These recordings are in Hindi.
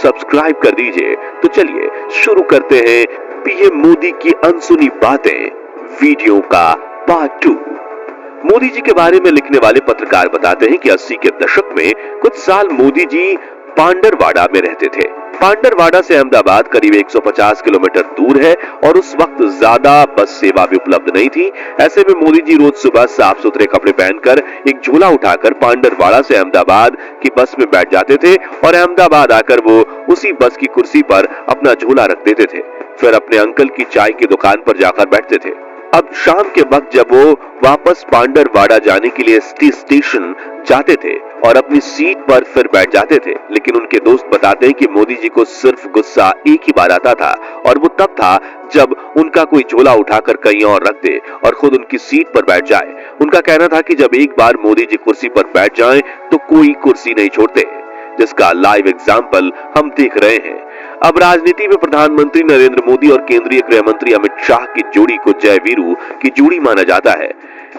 सब्सक्राइब कर दीजिए। तो चलिए शुरू करते हैं पीएम मोदी की अनसुनी बातें वीडियो का पार्ट 2। मोदी जी के बारे में लिखने वाले पत्रकार बताते हैं कि 80 के दशक में कुछ साल मोदी जी पांडरवाड़ा में रहते थे। पांडरवाड़ा से अहमदाबाद करीब 150 किलोमीटर दूर है और उस वक्त ज्यादा बस सेवा भी उपलब्ध नहीं थी। ऐसे में मोदी जी रोज सुबह साफ सुथरे कपड़े पहनकर एक झोला उठाकर पांडरवाड़ा से अहमदाबाद की बस में बैठ जाते थे और अहमदाबाद आकर वो उसी बस की कुर्सी पर अपना झोला रख देते थे। फिर अपने अंकल की चाय की दुकान पर जाकर बैठते थे। अब शाम के वक्त जब वो वापस पांडरवाड़ा जाने के लिए स्टेशन जाते थे और अपनी सीट पर फिर बैठ जाते थे, लेकिन उनके दोस्त बताते हैं कि मोदी जी को सिर्फ गुस्सा एक ही बार आता था और वो तब था जब उनका कोई झोला उठाकर कहीं और रख दे और खुद उनकी सीट पर बैठ जाए। उनका कहना था कि जब एक बार मोदी जी कुर्सी पर बैठ जाएं तो कोई कुर्सी नहीं छोड़ते, जिसका लाइव एग्जाम्पल हम देख रहे हैं। अब राजनीति में प्रधानमंत्री नरेंद्र मोदी और केंद्रीय गृह मंत्री अमित शाह की जोड़ी को जय वीरू की जोड़ी माना जाता है।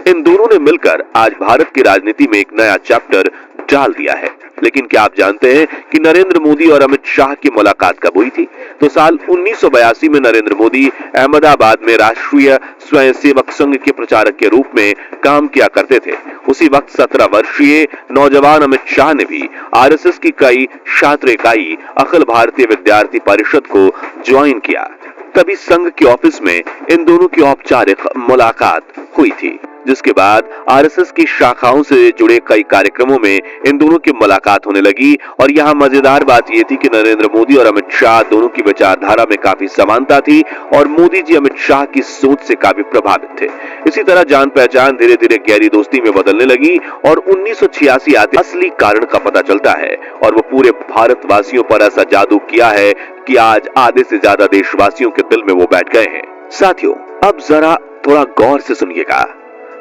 इन दोनों ने मिलकर आज भारत की राजनीति में एक नया चैप्टर डाल दिया है। लेकिन क्या आप जानते हैं कि नरेंद्र मोदी और अमित शाह की मुलाकात कब हुई थी? तो साल 1982 में नरेंद्र मोदी अहमदाबाद में राष्ट्रीय स्वयंसेवक संघ के प्रचारक के रूप में काम किया करते थे। उसी वक्त 17 वर्षीय नौजवान अमित शाह ने भी आरएसएस की कई छात्र इकाई अखिल भारतीय विद्यार्थी परिषद को ज्वाइन किया। तभी संघ के ऑफिस में इन दोनों की औपचारिक मुलाकात हुई थी, जिसके बाद आरएसएस की शाखाओं से जुड़े कई कार्यक्रमों में इन दोनों की मुलाकात होने लगी। और यहाँ मजेदार बात यह थी कि नरेंद्र मोदी और अमित शाह दोनों की विचारधारा में काफी समानता थी और मोदी जी अमित शाह की सोच से काफी प्रभावित थे। इसी तरह जान पहचान धीरे धीरे गहरी दोस्ती में बदलने लगी और 1986 आते असली कारण का पता चलता है और वो पूरे भारतवासियों पर ऐसा जादू किया है कि आज आधे से ज्यादा देशवासियों के दिल में वो बैठ गए हैं। साथियों, अब जरा थोड़ा गौर से सुनिएगा।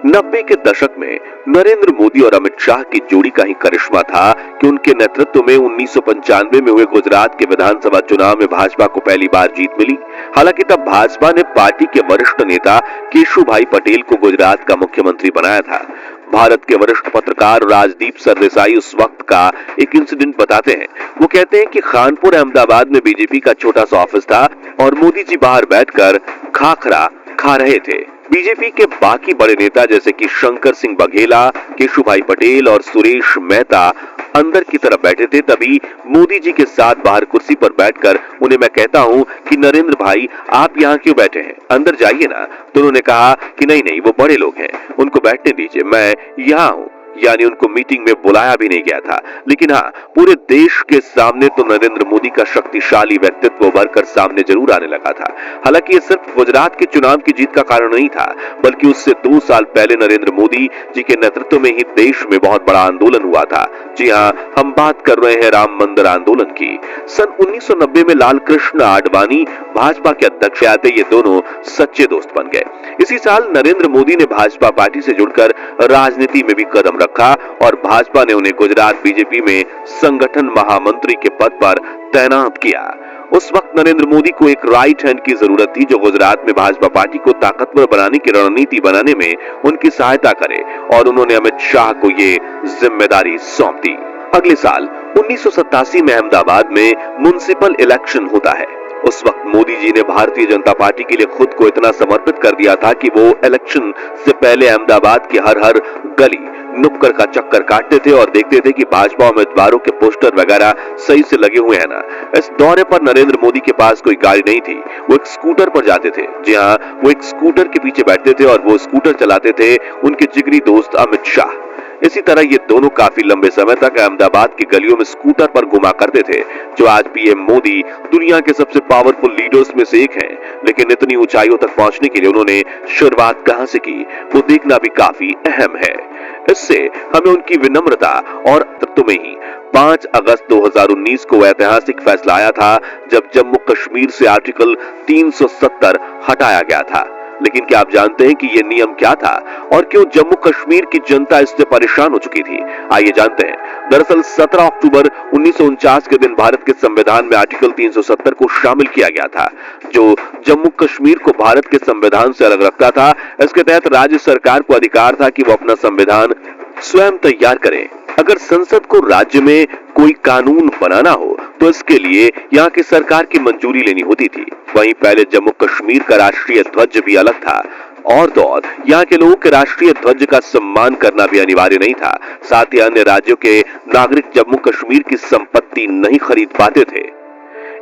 90 के दशक में नरेंद्र मोदी और अमित शाह की जोड़ी का ही करिश्मा था कि उनके नेतृत्व में 1995 में हुए गुजरात के विधानसभा चुनाव में भाजपा को पहली बार जीत मिली। हालांकि तब भाजपा ने पार्टी के वरिष्ठ नेता केशुभाई पटेल को गुजरात का मुख्यमंत्री बनाया था। भारत के वरिष्ठ पत्रकार राजदीप सरदेसाई उस वक्त का एक इंसिडेंट बताते हैं। वो कहते हैं कि खानपुर अहमदाबाद में बीजेपी का छोटा सा ऑफिस था और मोदी जी बाहर बैठकर खाखरा खा रहे थे। बीजेपी के बाकी बड़े नेता जैसे कि शंकर सिंह बघेला, केशुभाई पटेल और सुरेश मेहता अंदर की तरफ बैठे थे। तभी मोदी जी के साथ बाहर कुर्सी पर बैठकर उन्हें मैं कहता हूं कि नरेंद्र भाई, आप यहाँ क्यों बैठे हैं, अंदर जाइए ना। तो उन्होंने कहा कि नहीं, वो बड़े लोग हैं, उनको बैठने दीजिए, मैं यहाँ हूँ। यानी उनको मीटिंग में बुलाया भी नहीं गया था। लेकिन हाँ, पूरे देश के सामने तो नरेंद्र मोदी का शक्तिशाली व्यक्तित्व उभरकर सामने जरूर आने लगा था। हालांकि ये सिर्फ गुजरात के चुनाव की जीत का कारण नहीं था, बल्कि उससे 2 साल पहले नरेंद्र मोदी जी के नेतृत्व में ही देश में बहुत बड़ा आंदोलन हुआ था। जी हाँ, हम बात कर रहे हैं राम मंदिर आंदोलन की। सन 1990 में लाल कृष्ण आडवाणी भाजपा के अध्यक्ष आते ये दोनों सच्चे दोस्त बन गए। इसी साल नरेंद्र मोदी ने भाजपा पार्टी से जुड़कर राजनीति में भी कदम रखा और भाजपा ने उन्हें गुजरात बीजेपी में संगठन महामंत्री के पद पर तैनात किया। उस वक्त नरेंद्र मोदी को एक राइट हैंड की जरूरत थी जो गुजरात में भाजपा पार्टी को ताकतवर बनाने की रणनीति बनाने में उनकी सहायता करे और उन्होंने अमित शाह को ये जिम्मेदारी सौंप दी। अगले साल 1987 में अहमदाबाद में म्युनिसिपल इलेक्शन होता है। उस वक्त मोदी जी ने भारतीय जनता पार्टी के लिए खुद को इतना समर्पित कर दिया था कि वो इलेक्शन से पहले अहमदाबाद की हर गली नुक्कड़ का चक्कर काटते थे और देखते थे कि भाजपा उम्मीदवारों के पोस्टर वगैरह सही से लगे हुए हैं ना। इस दौरे पर नरेंद्र मोदी के पास कोई गाड़ी नहीं थी, वो एक स्कूटर पर जाते थे। जी हाँ, वो एक स्कूटर के पीछे बैठते थे और वो स्कूटर चलाते थे उनके जिगरी दोस्त अमित शाह। इसी तरह ये दोनों काफी लंबे समय तक अहमदाबाद की गलियों में स्कूटर पर घुमा करते थे, जो आज पीएम मोदी दुनिया के सबसे पावरफुल लीडर्स में से एक हैं। लेकिन इतनी ऊंचाइयों तक पहुंचने के लिए उन्होंने शुरुआत कहां से की, वो देखना भी काफी अहम है। इससे हमें उनकी विनम्रता और तत्व में ही 5 अगस्त 2019 को ऐतिहासिक फैसला आया था जब जम्मू कश्मीर से आर्टिकल 370 हटाया गया था। लेकिन क्या आप जानते हैं कि यह नियम क्या था और क्यों जम्मू कश्मीर की जनता इससे परेशान हो चुकी थी? आइए जानते हैं। दरअसल 17 अक्टूबर 1949 के दिन भारत के संविधान में आर्टिकल 370 को शामिल किया गया था, जो जम्मू कश्मीर को भारत के संविधान से अलग रखता था। इसके तहत राज्य सरकार को अधिकार था कि वो अपना संविधान स्वयं तैयार करे। अगर संसद को राज्य में कोई कानून बनाना हो तो इसके लिए यहाँ की सरकार की मंजूरी लेनी होती थी। वहीं पहले जम्मू कश्मीर का राष्ट्रीय ध्वज भी अलग था और तो और यहाँ के लोगों के राष्ट्रीय ध्वज का सम्मान करना भी अनिवार्य नहीं था। साथ ही अन्य राज्यों के नागरिक जम्मू कश्मीर की संपत्ति नहीं खरीद पाते थे,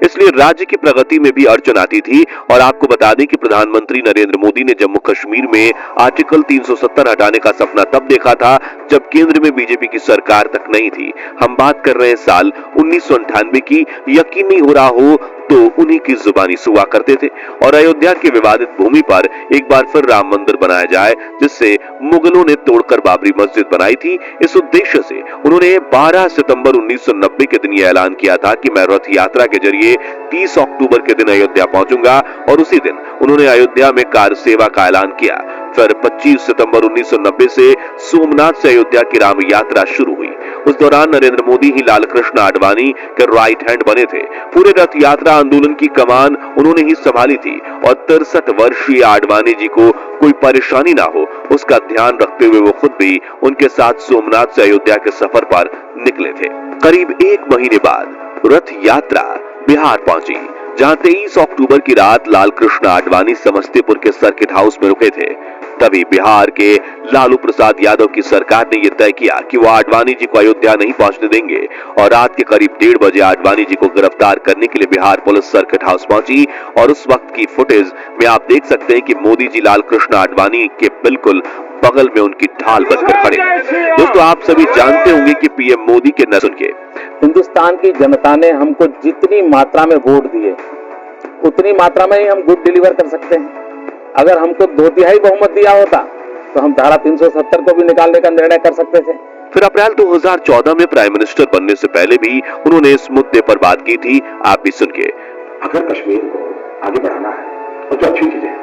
इसलिए राज्य की प्रगति में भी अड़चन आती थी। और आपको बता दें कि प्रधानमंत्री नरेंद्र मोदी ने जम्मू कश्मीर में आर्टिकल 370 हटाने का सपना तब देखा था जब केंद्र में बीजेपी की सरकार तक नहीं थी। हम बात कर रहे हैं साल 1998 की। यकीन नहीं हो रहा हो तो उन्हीं की जुबानी सुआ करते थे और अयोध्या की विवादित भूमि पर एक बार फिर राम मंदिर बनाया जाए, जिससे मुगलों ने तोड़कर बाबरी मस्जिद बनाई थी। इस उद्देश्य से उन्होंने 12 सितंबर 1990 के दिन यह ऐलान किया था कि मैं रथ यात्रा के जरिए 30 अक्टूबर के दिन अयोध्या पहुंचूंगा और उसी दिन उन्होंने अयोध्या में कार सेवा का ऐलान किया। फिर 25 सितंबर 1990 से सोमनाथ से अयोध्या की राम यात्रा शुरू हुई। उस दौरान नरेंद्र मोदी ही लाल कृष्ण आडवाणी के राइट हैंड बने थे। पूरे रथ यात्रा आंदोलन की कमान उन्होंने ही संभाली थी और 63 वर्षीय आडवाणी जी को कोई परेशानी ना हो उसका ध्यान रखते हुए वो खुद भी उनके साथ सोमनाथ से अयोध्या के सफर पर निकले थे। करीब एक महीने बाद रथ यात्रा बिहार पहुंची, जहां 23 अक्टूबर की रात लाल कृष्ण आडवाणी समस्तीपुर के सर्किट हाउस में रुके थे। तभी बिहार के लालू प्रसाद यादव की सरकार ने यह तय किया कि वो आडवाणी जी को अयोध्या नहीं पहुंचने देंगे और रात के करीब 1:30 बजे आडवाणी जी को गिरफ्तार करने के लिए बिहार पुलिस सर्किट हाउस पहुंची। और उस वक्त की फुटेज में आप देख सकते हैं कि मोदी जी लाल कृष्ण आडवाणी के बिल्कुल बगल में उनकी ढाल बनकर खड़े। दोस्तों, आप सभी जानते होंगे कि पीएम मोदी के न सुन के हिंदुस्तान की जनता ने हमको जितनी मात्रा में वोट दिए उतनी मात्रा में ही हम गुड डिलीवर कर सकते हैं। अगर हमको 2/3 बहुमत दिया होता तो हम धारा 370 को भी निकालने का निर्णय कर सकते थे। फिर अप्रैल 2014 में प्राइम मिनिस्टर बनने से पहले भी उन्होंने इस मुद्दे पर बात की थी। आप भी सुन के। अगर कश्मीर को आगे बढ़ाना है तो जो अच्छी चीज है,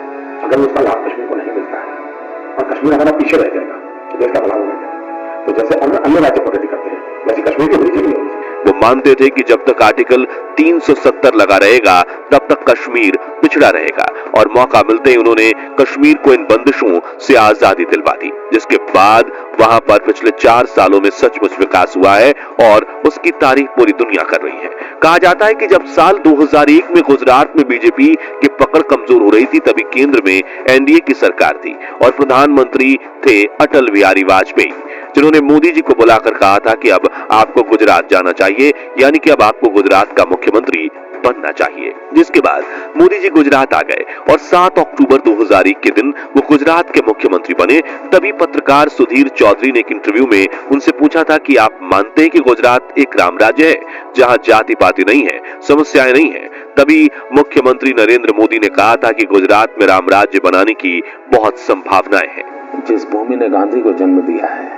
अगर उसका लाभ कश्मीर को नहीं मिलता है और कश्मीर हमारा पीछे रह जाएगा तो देश का भला हो जाएगा। तो जैसे अन्य राज्य प्रगति करते हैं वैसे कश्मीर की वृद्धि नहीं होगी। वो मानते थे कि जब तक आर्टिकल 370 लगा रहेगा तब तक कश्मीर पिछड़ा रहेगा और मौका मिलते ही उन्होंने कश्मीर को इन बंदिशों से आजादी दिलवा दी, जिसके बाद वहां पर पिछले 4 सालों में सचमुच विकास हुआ है और उसकी तारीफ पूरी दुनिया कर रही है। कहा जाता है कि जब साल 2001 में गुजरात में बीजेपी की पकड़ कमजोर हो रही थी तभी केंद्र में एनडीए की सरकार थी और प्रधानमंत्री थे अटल बिहारी वाजपेयी, जिन्होंने मोदी जी को बुलाकर कहा था कि अब आपको गुजरात जाना चाहिए, यानी कि अब आपको गुजरात का मुख्यमंत्री बनना चाहिए। जिसके बाद मोदी जी गुजरात आ गए और 7 अक्टूबर 2001 के दिन वो गुजरात के मुख्यमंत्री बने। तभी पत्रकार सुधीर चौधरी ने एक इंटरव्यू में उनसे पूछा था कि आप मानते हैं कि गुजरात एक राम राज्य है जहां जाति पाति नहीं है, समस्याएं नहीं है। तभी मुख्यमंत्री नरेंद्र मोदी ने कहा था कि गुजरात में राम राज्य बनाने की बहुत संभावनाएं हैं। जिस भूमि ने गांधी को जन्म दिया है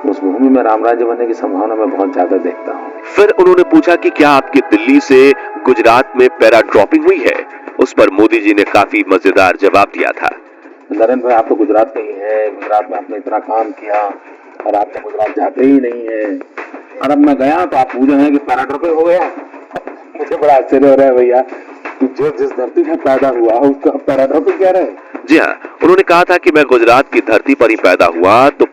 उस भूमि में राम राज्य बनने की संभावना मैं बहुत ज्यादा देखता हूँ। फिर उन्होंने पूछा कि क्या आपकी दिल्ली से गुजरात में पैरा ड्रॉपिंग हुई है। उस पर मोदी जी ने काफी मजेदार जवाब दिया था। नरेंद्र भाई, आप तो गुजरात में ही है, गुजरात में आपने इतना काम किया और आप तो गुजरात जाते ही नहीं है। और अब मैं गया तो आप पूछ रहे हैं कि पैरा ड्रॉपिंग हो गया। मुझे बड़ा आश्चर्य हो रहा है भैया, जो जिस धरती में पैदा हुआ उसका पैरा ड्रॉपिंग कह रहे हैं। जी हाँ, उन्होंने कहा था कि मैं गुजरात की धरती पर ही पैदा हुआ तो